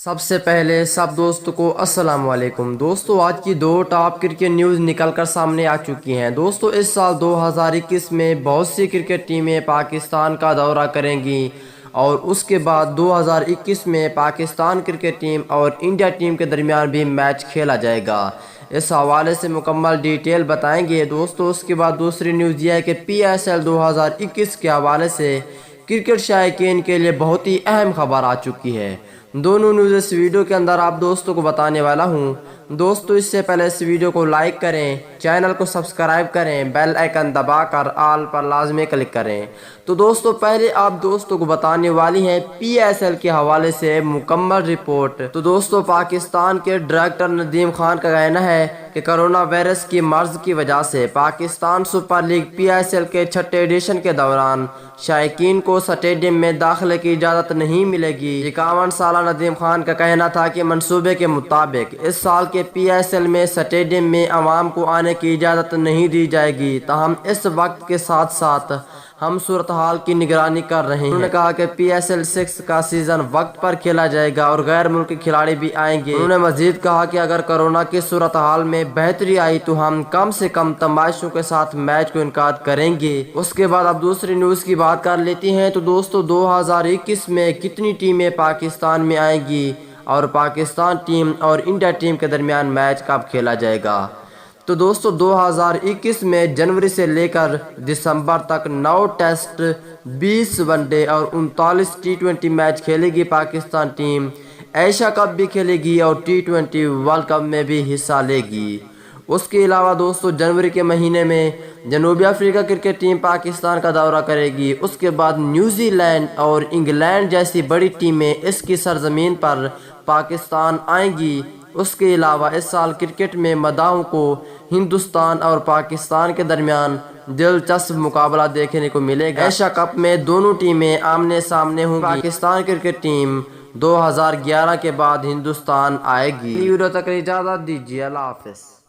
سب سے پہلے سب دوستوں کو السلام علیکم دوستو، آج کی دو ٹاپ کرکٹ نیوز نکل کر سامنے آ چکی ہیں۔ دوستو، اس سال 2021 میں بہت سی کرکٹ ٹیمیں پاکستان کا دورہ کریں گی اور اس کے بعد 2021 میں پاکستان کرکٹ ٹیم اور انڈیا ٹیم کے درمیان بھی میچ کھیلا جائے گا۔ اس حوالے سے مکمل ڈیٹیل بتائیں گے دوستو۔ اس کے بعد دوسری نیوز یہ ہے کہ PSL 2021 کے حوالے سے کرکٹ شائقین کے لیے بہت ہی اہم خبر آ چکی ہے۔ دونوں نیوز اس ویڈیو کے اندر آپ دوستوں کو بتانے والا ہوں۔ دوستو، اس سے پہلے اس ویڈیو کو لائک کریں، چینل کو سبسکرائب کریں، بیل آئیکن دبا کر آل پر لازمی کلک کریں۔ تو دوستو، پہلے آپ دوستوں کو بتانے والی ہیں PSL کے حوالے سے مکمل رپورٹ۔ تو دوستو، پاکستان کے ڈائریکٹر ندیم خان کا کہنا ہے کہ کرونا وائرس کی مرض کی وجہ سے پاکستان سپر لیگ PSL کے چھٹے ایڈیشن کے دوران شائقین کو اسٹیڈیم میں داخلے کی اجازت نہیں ملے گی۔ 51 سالہ ندیم خان کا کہنا تھا کہ منصوبے کے مطابق اس سال کے PSL میں اسٹیڈیم میں عوام کو آنے کی اجازت نہیں دی جائے گی، تاہم اس وقت کے ساتھ ساتھ ہم صورتحال کی نگرانی کر رہے ہیں۔ انہوں نے کہا کہ PSL 6 کا سیزن وقت پر کھیلا جائے گا اور غیر ملکی کھلاڑی بھی آئیں گے۔ انہوں نے مزید کہا کہ اگر کورونا کی صورتحال میں بہتری آئی تو ہم کم سے کم تماشوں کے ساتھ میچ کو انعقاد کریں گے۔ اس کے بعد اب دوسری نیوز کی بات کر لیتے ہیں۔ تو دوستو، 2021 میں کتنی ٹیمیں پاکستان میں آئیں گی اور پاکستان ٹیم اور انڈیا ٹیم کے درمیان میچ کب کھیلا جائے گا؟ تو دوستو، 2021 میں جنوری سے لے کر دسمبر تک 9 ٹیسٹ، 20 ون ڈے اور 39 T20 میچ کھیلے گی پاکستان ٹیم۔ ایشیا کپ بھی کھیلے گی اور T20 ورلڈ کپ میں بھی حصہ لے گی۔ اس کے علاوہ دوستو، جنوری کے مہینے میں جنوبی افریقہ کرکٹ ٹیم پاکستان کا دورہ کرے گی۔ اس کے بعد نیوزی لینڈ اور انگلینڈ جیسی بڑی ٹیمیں اس کی سرزمین پر پاکستان آئیں گی۔ اس کے علاوہ اس سال کرکٹ میں مداحوں کو ہندوستان اور پاکستان کے درمیان دلچسپ مقابلہ دیکھنے کو ملے گا۔ ایشیا کپ میں دونوں ٹیمیں آمنے سامنے ہوں گی۔ پاکستان کرکٹ ٹیم 2011 کے بعد ہندوستان آئے گی۔ ویڈیو تک اجازت دیجیے، اللہ حافظ۔